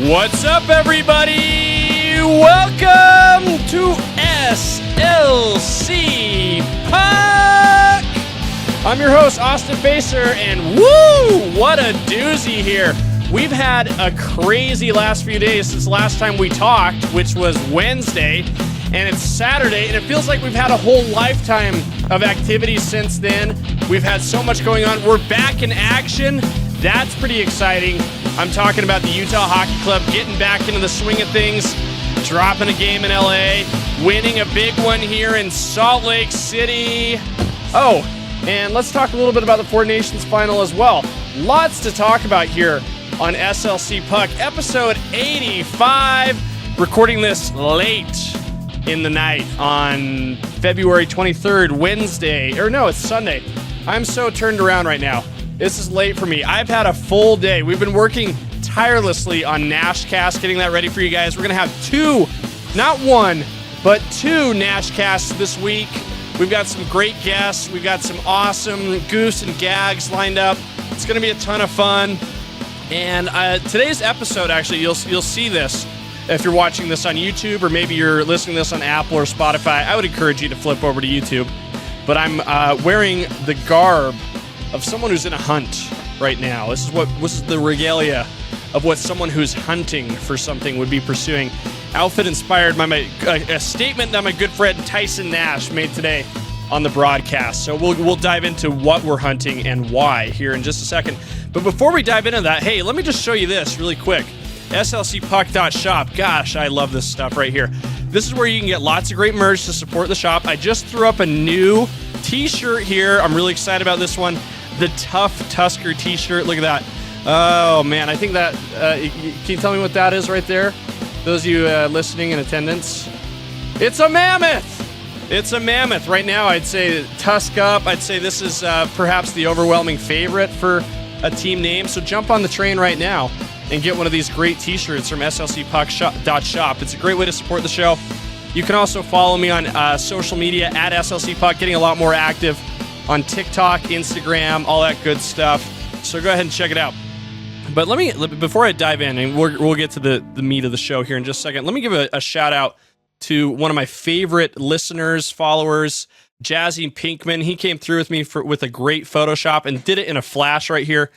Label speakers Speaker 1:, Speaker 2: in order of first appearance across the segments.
Speaker 1: What's up, everybody? Welcome to SLC Puck! I'm your host, Austin Baser, and woo! What a doozy here. We've had a crazy last few days since the last time we talked, which was Wednesday, and it's Saturday, and it feels like we've had a whole lifetime of activities since then. We've had so much going on. We're back in action. That's pretty exciting. I'm talking about the Utah Hockey Club getting back into the swing of things, dropping a game in LA, winning a big one here in Salt Lake City. Oh, and let's talk a little bit about the Four Nations final as well. Lots to talk about here on SLC Puck, episode 85, recording this late in the night on February 23rd, Wednesday, or no, it's Sunday. I'm so turned around right now. This is late for me. I've had a full day. We've been working tirelessly on Nashcast, getting that ready for you guys. We're going to have two, not one, but two Nashcasts this week. We've got some great guests. We've got some awesome goofs and gags lined up. It's going to be a ton of fun. And today's episode, actually, you'll see this if you're watching this on YouTube, or maybe you're listening to this on Apple or Spotify. I would encourage you to flip over to YouTube. But I'm wearing the garb of someone who's in a hunt right now. This is the regalia of what someone who's hunting for something would be pursuing. Outfit inspired by a statement that my good friend Tyson Nash made today on the broadcast. So we'll dive into what we're hunting and why here in just a second. But before we dive into that, hey, let me just show you this really quick. SLCpuck.shop. Gosh, I love this stuff right here. This is where you can get lots of great merch to support the shop. I just threw up a new t-shirt here. I'm really excited about this one. The Tough Tusker t-shirt. Look at that. Oh, man. I think that... can you tell me what that is right there? Those of you listening in attendance. It's a mammoth! It's a mammoth. Right now, I'd say Tusk Up. I'd say this is perhaps the overwhelming favorite for a team name. So jump on the train right now and get one of these great t-shirts from SLCpuck.shop. It's a great way to support the show. You can also follow me on social media at SLC Puck, getting a lot more active on TikTok, Instagram, all that good stuff. So go ahead and check it out. But before I dive in, and we'll get to the meat of the show here in just a second, let me give a shout out to one of my favorite listeners, followers, Jazzy Pinkman. He came through with me with a great Photoshop and did it in a flash right here.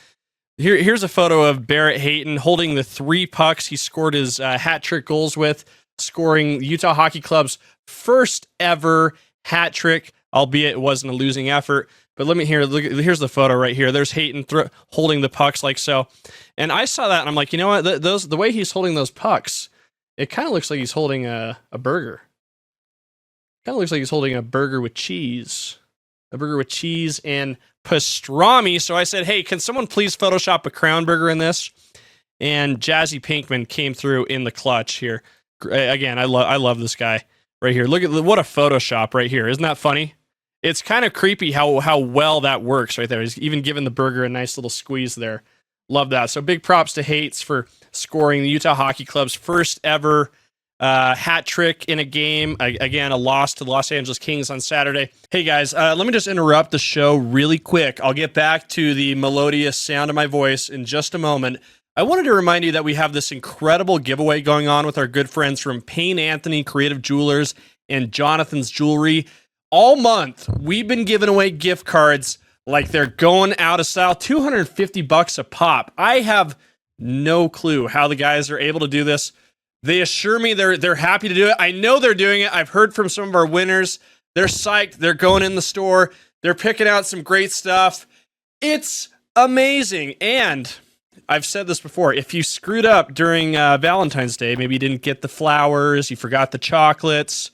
Speaker 1: Here's a photo of Barrett Hayton holding the 3 pucks he scored his hat trick goals with, scoring Utah Hockey Club's first ever hat trick, albeit it wasn't a losing effort. But here's the photo right here. There's Hayton holding the pucks like so. And I saw that and I'm like, you know what? The way he's holding those pucks, it kind of looks like he's holding a burger. Kind of looks like he's holding a burger with cheese. A burger with cheese and pastrami. So I said, hey, can someone please Photoshop a Crown Burger in this? And Jazzy Pinkman came through in the clutch here. Again, I love this guy right here. Look at what a Photoshop right here. Isn't that funny? It's kind of creepy how well that works right there. He's even given the burger a nice little squeeze there. Love that. So big props to Hates for scoring the Utah Hockey Club's first ever hat trick in a game. Again, a loss to the Los Angeles Kings on Saturday. Hey guys, let me just interrupt the show really quick. I'll get back to the melodious sound of my voice in just a moment. I wanted to remind you that we have this incredible giveaway going on with our good friends from Payne Anthony Creative Jewelers and Jonathan's Jewelry. All month, we've been giving away gift cards like they're going out of style, $250 a pop. I have no clue how the guys are able to do this. They assure me they're happy to do it. I know they're doing it. I've heard from some of our winners. They're psyched. They're going in the store. They're picking out some great stuff. It's amazing. And I've said this before. If you screwed up during Valentine's Day, maybe you didn't get the flowers, you forgot the chocolates,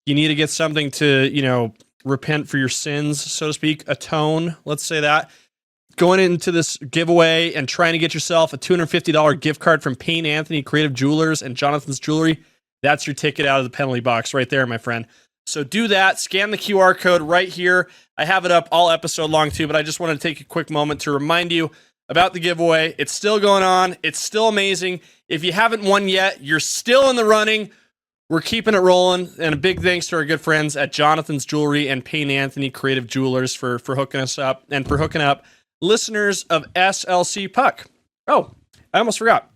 Speaker 1: you need to get something to, repent for your sins, so to speak, atone, let's say that. Going into this giveaway and trying to get yourself a $250 gift card from Payne Anthony Creative Jewelers and Jonathan's Jewelry, that's your ticket out of the penalty box right there, my friend. So do that. Scan the QR code right here. I have it up all episode long too, but I just wanted to take a quick moment to remind you about the giveaway. It's still going on. It's still amazing. If you haven't won yet, you're still in the running. We're keeping it rolling, and a big thanks to our good friends at Jonathan's Jewelry and Payne Anthony Creative Jewelers for hooking us up and for hooking up listeners of SLC Puck. Oh, I almost forgot.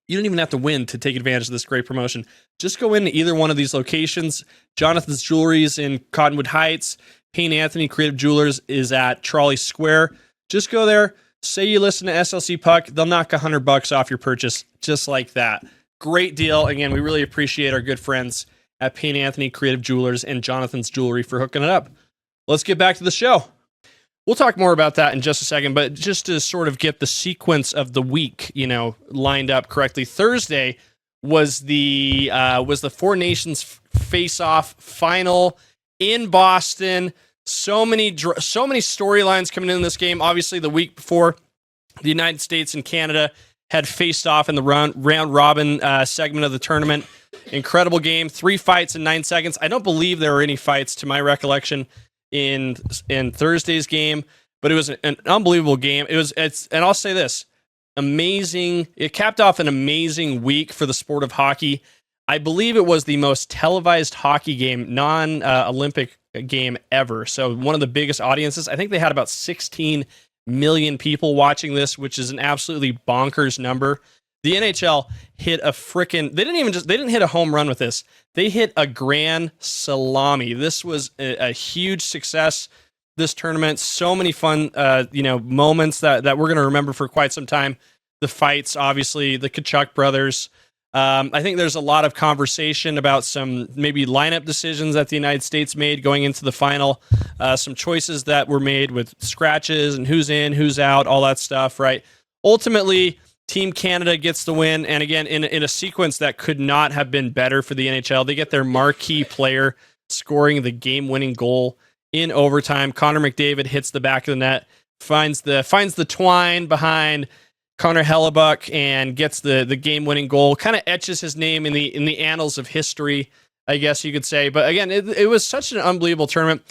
Speaker 1: You don't even have to win to take advantage of this great promotion. Just go into either one of these locations. Jonathan's Jewelry is in Cottonwood Heights. Payne Anthony Creative Jewelers is at Trolley Square. Just go there. Say you listen to SLC Puck. They'll knock $100 off your purchase just like that. Great deal. Again, we really appreciate our good friends at Payne Anthony Creative Jewelers and Jonathan's Jewelry for hooking it up. Let's get back to the show. We'll talk more about that in just a second, but just to sort of get the sequence of the week, lined up correctly. Thursday was the Four Nations face-off final in Boston. So many storylines coming in this game. Obviously, the week before, the United States and Canada had faced off in the round robin segment of the tournament. Incredible game. 3 fights in 9 seconds. I don't believe there were any fights, to my recollection, in Thursday's game, but it was an unbelievable game. And I'll say this, amazing. It capped off an amazing week for the sport of hockey. I believe it was the most televised hockey game, non-Olympic game ever. So one of the biggest audiences. I think they had about 16 million people watching this, which is an absolutely bonkers number. The NHL hit a frickin'... They didn't hit a home run with this. They hit a grand salami. This was a huge success, this tournament. So many fun, moments that we're going to remember for quite some time. The fights, obviously, the Tkachuk brothers. I think there's a lot of conversation about some maybe lineup decisions that the United States made going into the final. Some choices that were made with scratches and who's in, who's out, all that stuff, right? Ultimately, Team Canada gets the win, and again, in a sequence that could not have been better for the NHL. They get their marquee player scoring the game-winning goal in overtime. Connor McDavid hits the back of the net, finds the twine behind Connor Hellebuck, and gets the game-winning goal. Kind of etches his name in the annals of history, I guess you could say. But again, it was such an unbelievable tournament.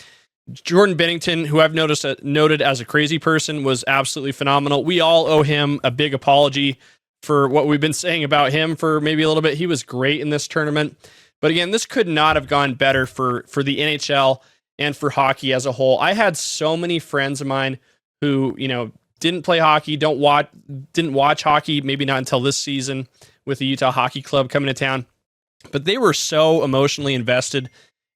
Speaker 1: Jordan Binnington, who I've noted as a crazy person, was absolutely phenomenal. We all owe him a big apology for what we've been saying about him for maybe a little bit. He was great in this tournament. But again, this could not have gone better for the NHL and for hockey as a whole. I had so many friends of mine who, didn't play hockey, didn't watch hockey, maybe not until this season with the Utah Hockey Club coming to town. But they were so emotionally invested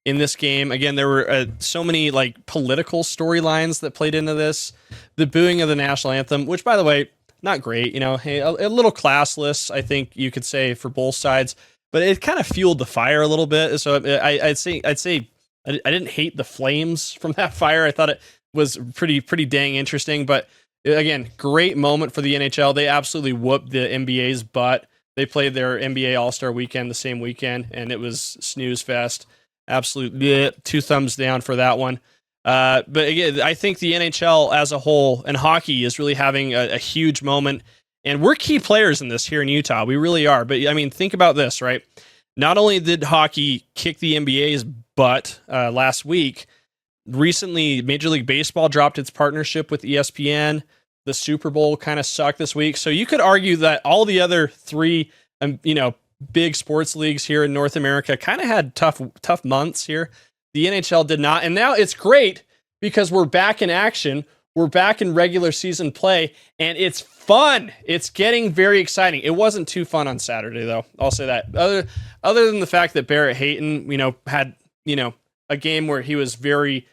Speaker 1: in this game. Again, there were so many political storylines that played into this. The booing of the national anthem, which, by the way, not great. Hey, a little classless, I think you could say, for both sides. But it kind of fueled the fire a little bit. So I'd say I didn't hate the flames from that fire. I thought it was pretty dang interesting. But again, great moment for the NHL. They absolutely whooped the NBA's butt. They played their NBA All-Star weekend the same weekend, and it was snooze fest. Absolute 2 thumbs down for that one. But again, I think the NHL as a whole and hockey is really having a huge moment. And we're key players in this here in Utah. We really are. But I mean, think about this, right? Not only did hockey kick the NBA's butt last week, recently Major League Baseball dropped its partnership with ESPN. The Super Bowl kind of sucked this week. So you could argue that all the other 3, big sports leagues here in North America kind of had tough months here. The NHL did not. And now it's great because we're back in action. We're back in regular season play, and it's fun. It's getting very exciting. It wasn't too fun on Saturday, though. I'll say that. Other than the fact that Barrett Hayton, had, a game where he was very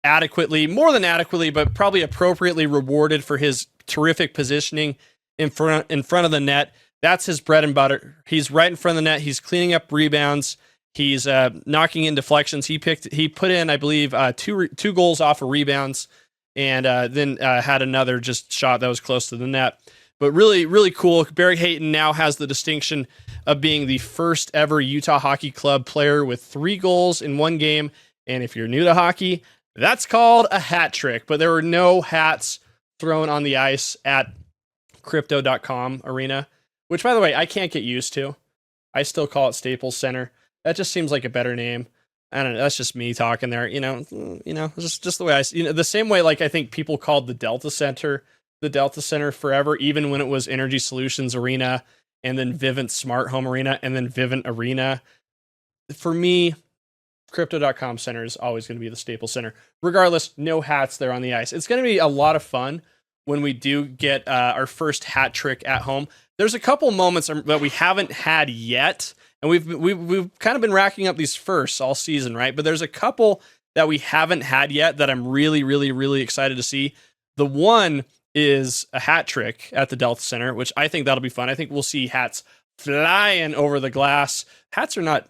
Speaker 1: more than adequately, but probably appropriately rewarded for his terrific positioning in front of the net. That's his bread and butter. He's right in front of the net. He's cleaning up rebounds. He's knocking in deflections. He put in, I believe, two goals off of rebounds, and then had another just shot that was close to the net. But really, really cool. Barry Hayton now has the distinction of being the first ever Utah Hockey Club player with 3 goals in one game. And if you're new to hockey, that's called a hat trick. But there were no hats thrown on the ice at Crypto.com Arena, which, by the way, I can't get used to. I still call it Staples Center. That just seems like a better name. I don't know. That's just me talking there. Just the way the same way, I think people called the Delta Center forever, even when it was Energy Solutions Arena and then Vivint Smart Home Arena and then Vivint Arena. For me, Crypto.com Center is always going to be the Staples Center. Regardless, no hats there on the ice. It's going to be a lot of fun when we do get our first hat trick at home. There's a couple moments that we haven't had yet, and we've kind of been racking up these firsts all season, right? But there's a couple that we haven't had yet that I'm really, really, really excited to see. The one is a hat trick at the Delta Center, which I think that'll be fun. I think we'll see hats flying over the glass. Hats are not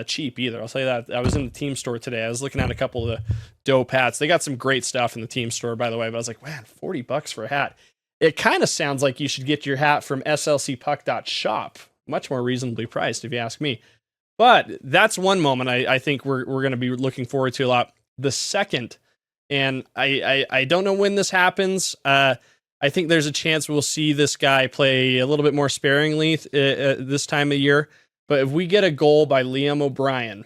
Speaker 1: cheap either. I'll tell you that. I was in the team store today. I was looking at a couple of the dope hats. They got some great stuff in the team store, by the way. But I was like, man, $40 for a hat. It kind of sounds like you should get your hat from slcpuck.shop. Much more reasonably priced, if you ask me. But that's one moment I think we're going to be looking forward to a lot. The second, and I don't know when this happens. I think there's a chance we'll see this guy play a little bit more sparingly this time of year. But if we get a goal by Liam O'Brien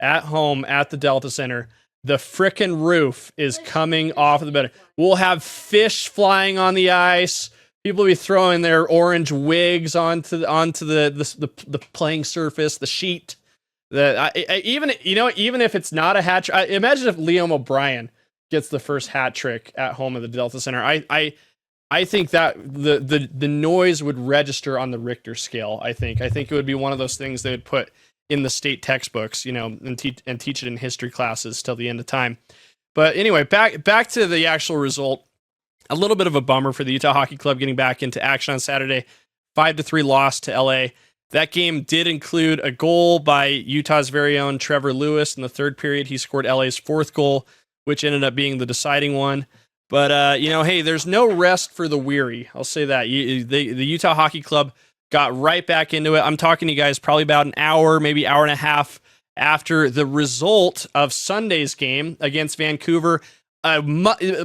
Speaker 1: at home at the Delta Center, the frickin' roof is coming off of the bed. We'll have fish flying on the ice. People will be throwing their orange wigs onto the playing surface, the sheet. Even if it's not a hat trick, imagine if Liam O'Brien gets the first hat trick at home at the Delta Center. I think that the noise would register on the Richter scale. I think it would be one of those things they would put in the state textbooks, and teach it in history classes till the end of time. But anyway, back to the actual result. A little bit of a bummer for the Utah Hockey Club getting back into action on Saturday. 5-3 loss to LA. That game did include a goal by Utah's very own Trevor Lewis in the third period. He scored LA's fourth goal, which ended up being the deciding one. But, hey, there's no rest for the weary. I'll say that. The Utah Hockey Club got right back into it. I'm talking to you guys probably about an hour, maybe hour and a half after the result of Sunday's game against Vancouver.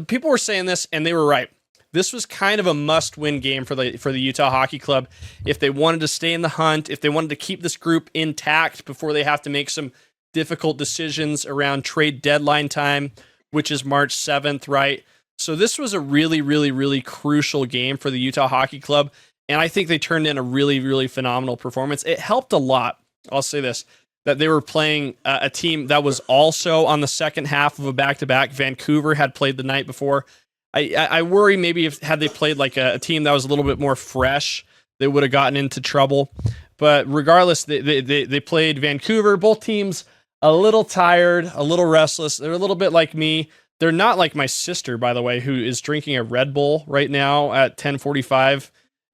Speaker 1: People were saying this, and they were right. This was kind of a must-win game for the Utah Hockey Club. If they wanted to stay in the hunt, if they wanted to keep this group intact before they have to make some difficult decisions around trade deadline time, which is March 7th, right? So this was a really, really, really crucial game for the Utah Hockey Club, and I think they turned in a really, really phenomenal performance. It helped a lot, I'll say this, that they were playing a team that was also on the second half of a back-to-back. Vancouver had played the night before. I worry maybe had they played like a team that was a little bit more fresh, they would have gotten into trouble. But regardless, they played Vancouver. Both teams a little tired, a little restless. They're a little bit like me. They're not like my sister, by the way, who is drinking a Red Bull right now at 10:45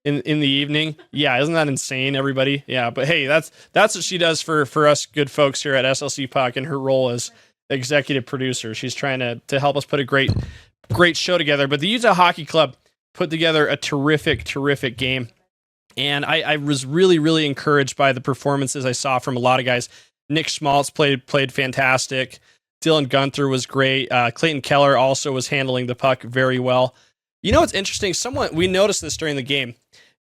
Speaker 1: in the evening. Yeah, isn't that insane, everybody? Yeah, but hey, that's what she does for us good folks here at SLC Puck in her role as executive producer. She's trying to help us put a great show together. But the Utah Hockey Club put together a terrific game. And I was really, really encouraged by the performances I saw from a lot of guys. Nick Schmaltz played fantastic. Dylan Guenther was great. Clayton Keller also was handling the puck very well. You know what's interesting? We noticed this during the game.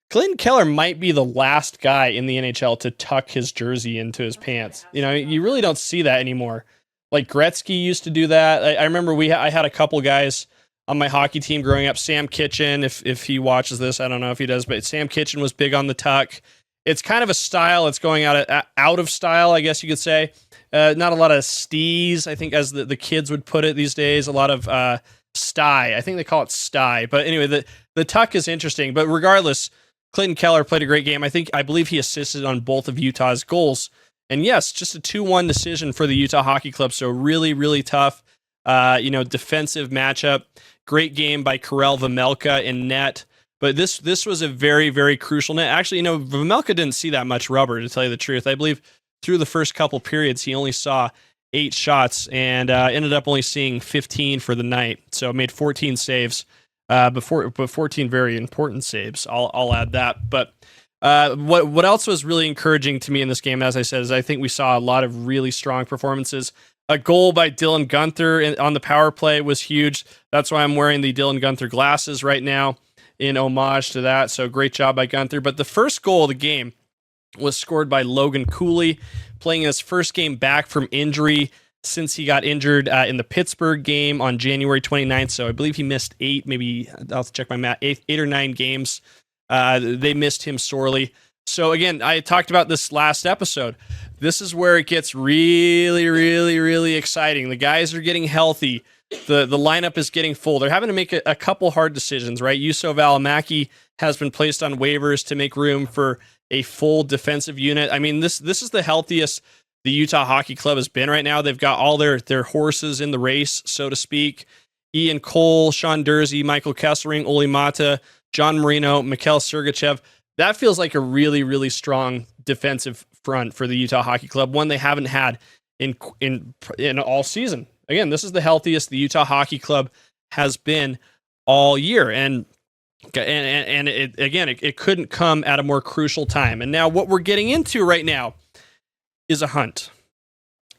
Speaker 1: Clayton Keller might be the last guy in the NHL to tuck his jersey into his pants. You really don't see that anymore. Like Gretzky used to do that. I remember I had a couple guys on my hockey team growing up. Sam Kitchen, if he watches this, I don't know if he does, but Sam Kitchen was big on the tuck. It's kind of a style. It's going out of style, I guess you could say. Not a lot of stees, I think, as the kids would put it these days. A lot of sty. I think they call it sty. But anyway, the tuck is interesting. But regardless, Clayton Keller played a great game. I believe he assisted on both of Utah's goals. And yes, just a 2-1 decision for the Utah Hockey Club. So really, really tough, defensive matchup. Great game by Karel Vejmelka in net. But this was a very, very crucial net. Actually, Vejmelka didn't see that much rubber, to tell you the truth. I believe through the first couple periods, he only saw 8 shots and ended up only seeing 15 for the night. So made 14 saves, but 14 very important saves. I'll add that. But what else was really encouraging to me in this game, as I said, is I think we saw a lot of really strong performances. A goal by Dylan Guenther on the power play was huge. That's why I'm wearing the Dylan Guenther glasses right now in homage to that. So great job by Guenther. But the first goal of the game was scored by Logan Cooley, playing his first game back from injury since he got injured in the Pittsburgh game on January 29th. So I believe he missed 8, maybe I'll have to check my math, 8 or 9 games. They missed him sorely. So again, I talked about this last episode. This is where it gets really, really, really exciting. The guys are getting healthy. the lineup is getting full. They're having to make a couple hard decisions, right? Juuso Valimaki has been placed on waivers to make room for a full defensive unit. I mean, this is the healthiest the Utah Hockey Club has been right now. They've got all their horses in the race, so to speak. Ian Cole, Sean Durzi, Michael Kesselring, Oli Mata, John Marino, Mikhail Sergachev. That feels like a really, really strong defensive front for the Utah Hockey Club, one they haven't had in all season. Again, this is the healthiest the Utah Hockey Club has been all year, and it couldn't come at a more crucial time. And now what we're getting into right now is a hunt,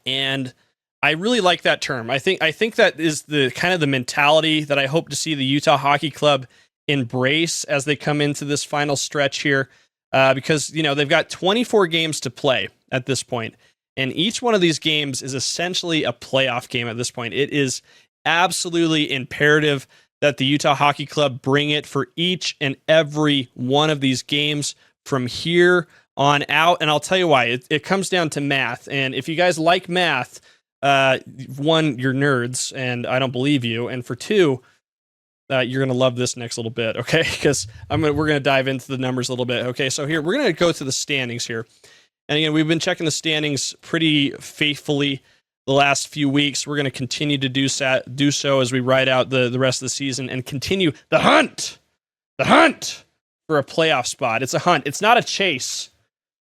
Speaker 1: and I really like that term. I think that is the kind of the mentality that I hope to see the Utah Hockey Club embrace as they come into this final stretch here, because they've got 24 games to play at this point, and each one of these games is essentially a playoff game at this point. It is absolutely imperative that the Utah Hockey Club bring it for each and every one of these games from here on out. And I'll tell you why. It comes down to math, and if you guys like math, one, you're nerds, and I don't believe you. And for two, you're going to love this next little bit, okay? Because we're going to dive into the numbers a little bit. Okay, so here, we're going to go to the standings here. And again, we've been checking the standings pretty faithfully the last few weeks. We're going to continue to do so as we ride out the rest of the season and continue the hunt for a playoff spot. It's a hunt. It's not a chase.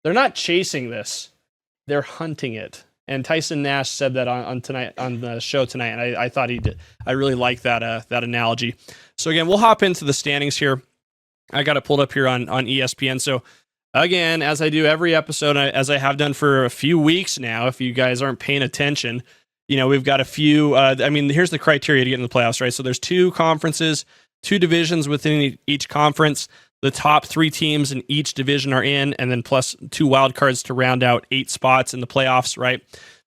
Speaker 1: They're not chasing this. They're hunting it. And Tyson Nash said that on the show tonight, and I thought he did. I really like that analogy. So again, we'll hop into the standings here. I got it pulled up here on ESPN. So again, as I do every episode, as I have done for a few weeks now, if you guys aren't paying attention, we've got a few. Here's the criteria to get into the playoffs, right? So there's 2 conferences, 2 divisions within each conference. The top 3 teams in each division are in, and then plus 2 wild cards to round out 8 spots in the playoffs, right?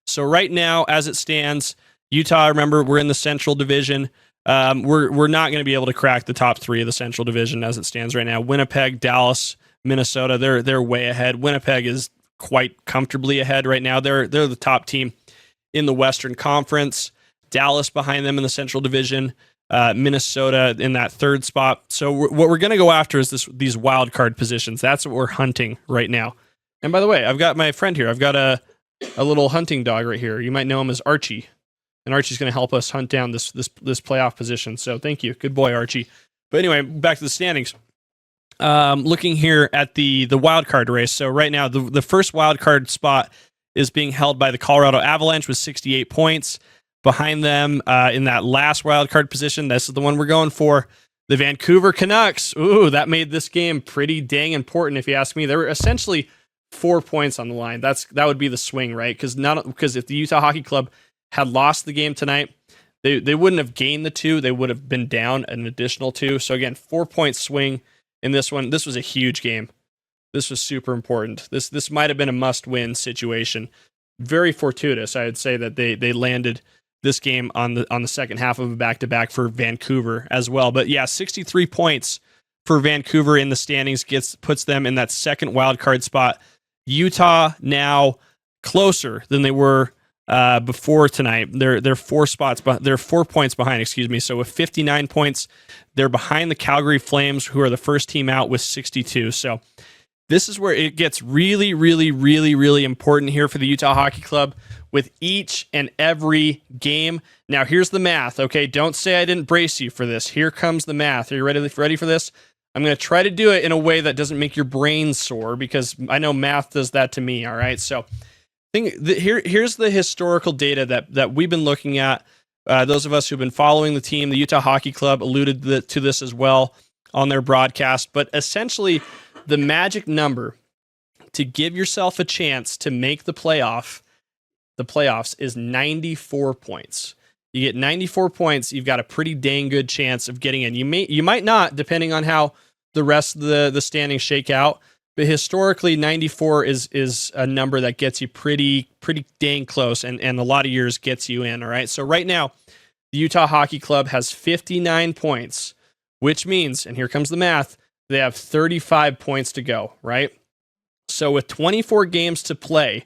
Speaker 1: So right now, as it stands, Utah, remember, we're in the Central Division. We're not going to be able to crack the top 3 of the Central Division as it stands right now. Winnipeg, Dallas, Minnesota, they're way ahead. Winnipeg is quite comfortably ahead right now. They're the top team in the Western Conference. Dallas behind them in the Central Division. Minnesota in that 3rd spot. So what we're going to go after is these wild card positions. That's what we're hunting right now. And by the way, I've got my friend here. I've got a little hunting dog right here. You might know him as Archie, and Archie's going to help us hunt down this playoff position. So thank you, good boy, Archie. But anyway, back to the standings. Looking here at the wild card race. So right now, the first wild card spot is being held by the Colorado Avalanche with 68 points. Behind them, in that last wild card position, this is the one we're going for, the Vancouver Canucks. Ooh, that made this game pretty dang important, if you ask me. There were essentially 4 points on the line. That would be the swing, right? Because if the Utah Hockey Club had lost the game tonight, they wouldn't have gained the 2. They would have been down an additional 2. So again, 4-point swing in this one. This was a huge game. This was super important. This might have been a must-win situation. Very fortuitous, I would say, that they landed this game on the second half of a back-to-back for Vancouver as well. But yeah, 63 points for Vancouver in the standings puts them in that second wild card spot. Utah now closer than they were before tonight. They're 4 points behind, excuse me. So with 59 points, they're behind the Calgary Flames, who are the first team out with 62. So this is where it gets really, really, really, really important here for the Utah Hockey Club with each and every game. Now, here's the math, okay? Don't say I didn't brace you for this. Here comes the math. Are you ready for this? I'm going to try to do it in a way that doesn't make your brain sore, because I know math does that to me, all right? So here's the historical data that we've been looking at. Those of us who've been following the team, the Utah Hockey Club alluded to this as well on their broadcast. But essentially, the magic number to give yourself a chance to make the playoffs is 94 points. You get 94 points, you've got a pretty dang good chance of getting in. You might not, depending on how the rest of the standings shake out. But historically, 94 is a number that gets you pretty dang close, and a lot of years gets you in. All right. So right now, the Utah Hockey Club has 59 points, which means, and here comes the math, they have 35 points to go. Right. So with 24 games to play,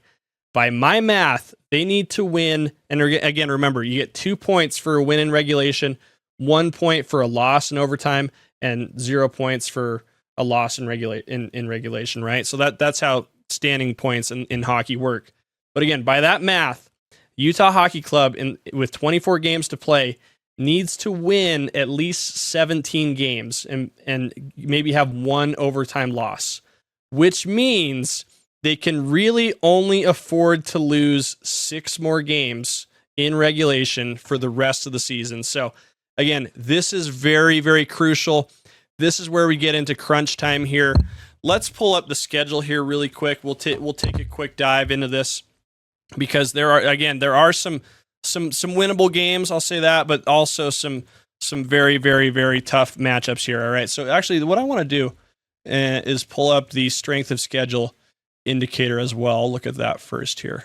Speaker 1: by my math, they need to win. And again, remember, you get 2 points for a win in regulation, 1 point for a loss in overtime, and 0 points for a loss in regulation, right? So that's how standing points in hockey work. But again, by that math, Utah Hockey Club, with 24 games to play, needs to win at least 17 games and maybe have one overtime loss, which means they can really only afford to lose 6 more games in regulation for the rest of the season. So again, this is very, very crucial. This is where we get into crunch time here. Let's pull up the schedule here really quick. We'll take a quick dive into this, because there are some winnable games, I'll say that, but also some very, very, very tough matchups here. All right. So actually, what I want to do is pull up the strength of schedule indicator as well. Look at that first here.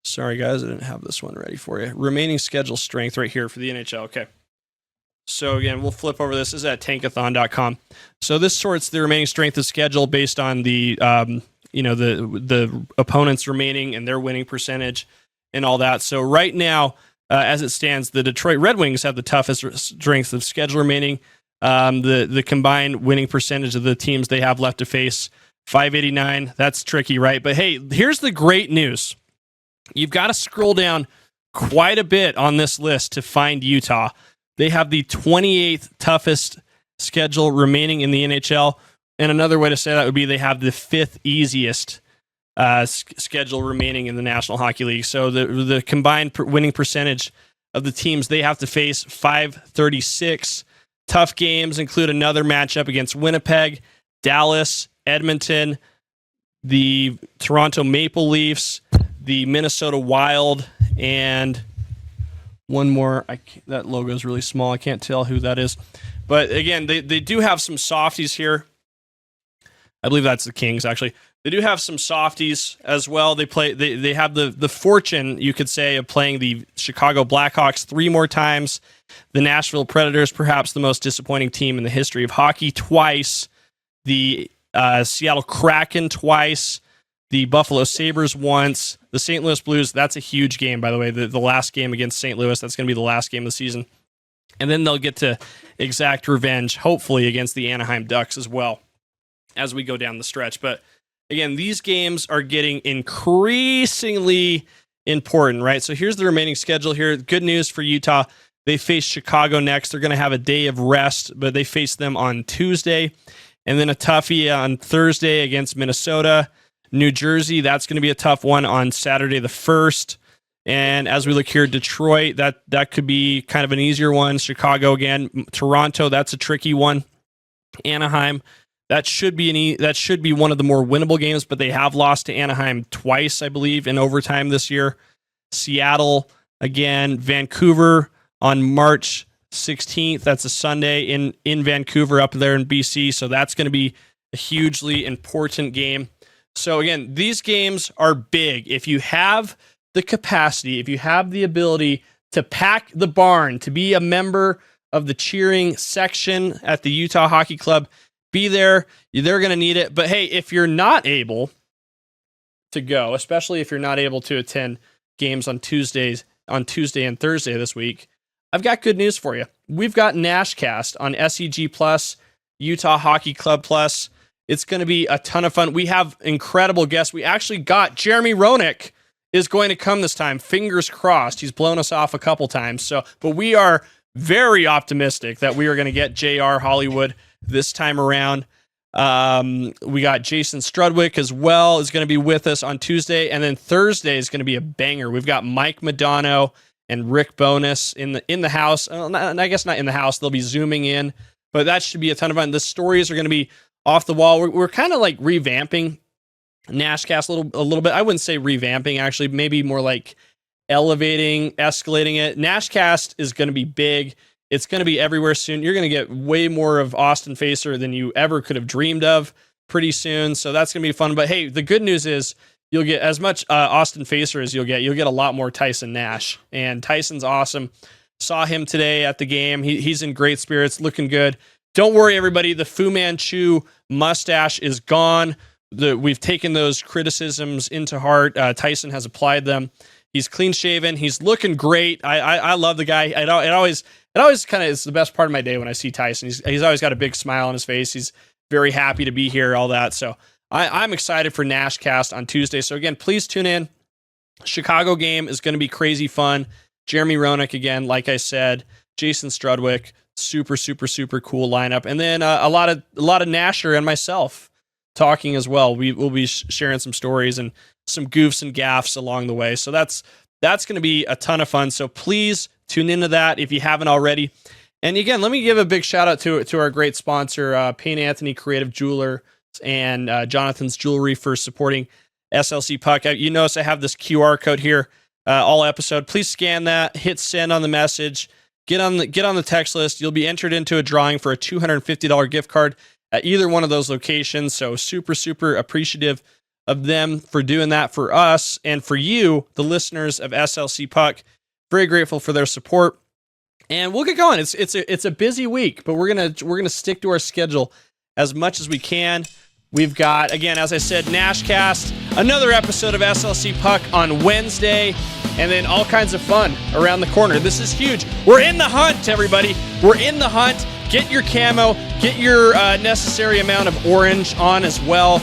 Speaker 1: Sorry guys, I didn't have this one ready for you. Remaining schedule strength right here for the NHL. Okay. So again, we'll flip over this. This is at tankathon.com. So this sorts the remaining strength of schedule based on the the opponents remaining and their winning percentage and all that. So right now, as it stands, the Detroit Red Wings have the toughest strength of schedule remaining. The combined winning percentage of the teams they have left to face, 589. That's tricky, right? But hey, here's the great news. You've got to scroll down quite a bit on this list to find Utah. They have the 28th toughest schedule remaining in the NHL. And another way to say that would be they have the 5th easiest schedule remaining in the National Hockey League. So the combined winning percentage of the teams they have to face, 536. Tough games include another matchup against Winnipeg, Dallas, Edmonton, the Toronto Maple Leafs, the Minnesota Wild, and one more. That logo is really small. I can't tell who that is. But again, they do have some softies here. I believe that's the Kings, actually. They do have some softies as well. They have the fortune, you could say, of playing the Chicago Blackhawks 3 more times. The Nashville Predators, perhaps the most disappointing team in the history of hockey, twice. The Seattle Kraken twice. The Buffalo Sabres once. The St. Louis Blues, that's a huge game, by the way. The last game against St. Louis, that's going to be the last game of the season. And then they'll get to exact revenge, hopefully, against the Anaheim Ducks as well, as we go down the stretch. But again, these games are getting increasingly important, right? So here's the remaining schedule here. Good news for Utah. They face Chicago next. They're going to have a day of rest, but they face them on Tuesday. And then a toughie on Thursday against Minnesota. New Jersey, that's going to be a tough one on Saturday the 1st. And as we look here, Detroit, that could be kind of an easier one. Chicago again. Toronto, that's a tricky one. Anaheim, that should be one of the more winnable games, but they have lost to Anaheim twice, I believe, in overtime this year. Seattle, again. Vancouver on March 16th. That's a Sunday in Vancouver up there in BC. So that's going to be a hugely important game. So again, these games are big. If you have the capacity, if you have the ability to pack the barn, to be a member of the cheering section at the Utah Hockey Club, be there. They're going to need it. But hey, if you're not able to go, especially if you're not able to attend games on Tuesday and Thursday this week, I've got good news for you. We've got Nashcast on SEG Plus, Utah Hockey Club Plus. It's going to be a ton of fun. We have incredible guests. We actually got Jeremy Roenick is going to come this time. Fingers crossed. He's blown us off a couple times. But we are very optimistic that we are going to get JR Hollywood this time around. We got Jason Strudwick as well is going to be with us on Tuesday. And then Thursday is going to be a banger. We've got Mike Madonna and Rick Bonus in the house. I guess not in the house. They'll be zooming in. But that should be a ton of fun. The stories are going to be off the wall. We're kind of like revamping Nashcast a little bit. I wouldn't say revamping, actually. Maybe more like elevating, escalating it. Nashcast is going to be big. It's going to be everywhere soon. You're going to get way more of Austin Facer than you ever could have dreamed of pretty soon. So that's going to be fun. But hey, the good news is you'll get as much Austin Facer as you'll get. You'll get a lot more Tyson Nash. And Tyson's awesome. Saw him today at the game. He's in great spirits, looking good. Don't worry, everybody. The Fu Manchu mustache is gone. we've taken those criticisms into heart. Tyson has applied them. He's clean shaven. He's looking great. I love the guy. It always kind of is the best part of my day when I see Tyson. He's always got a big smile on his face. He's very happy to be here, all that. So I'm excited for Nashcast on Tuesday. So again, please tune in. Chicago game is going to be crazy fun. Jeremy Roenick again, like I said, Jason Strudwick, super cool lineup, and then a lot of Nasher and myself talking as well. We will be sharing some stories and some goofs and gaffes along the way. So that's going to be a ton of fun. So please tune into that if you haven't already. And again, let me give a big shout out to our great sponsor, Payne Anthony Creative Jeweler and Jonathan's Jewelry for supporting SLC Puck. You notice I have this QR code here all episode. Please scan that, hit send on the message, get on the text list. You'll be entered into a drawing for a $250 gift card at either one of those locations. So super appreciative of them for doing that for us and for you, the listeners of SLC Puck. Very grateful for their support. And we'll get going. It's a busy week, but we're gonna stick to our schedule as much as we can. We've got, again, as I said, Nashcast, another episode of SLC Puck on Wednesday, and then all kinds of fun around the corner. This is huge. We're in the hunt, everybody. We're in the hunt. Get your camo. Get your necessary amount of orange on as well.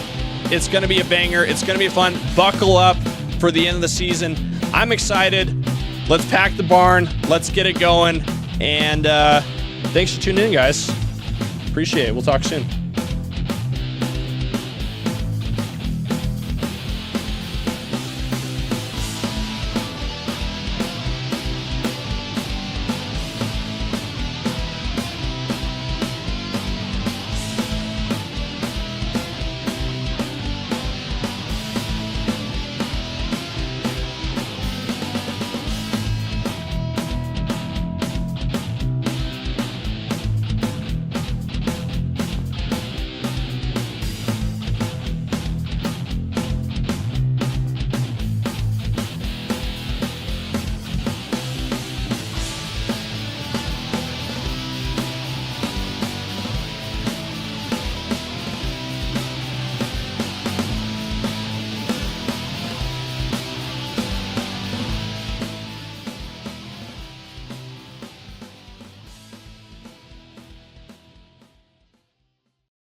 Speaker 1: It's going to be a banger. It's going to be fun. Buckle up for the end of the season. I'm excited. Let's pack the barn. Let's get it going. And thanks for tuning in, guys. Appreciate it. We'll talk soon.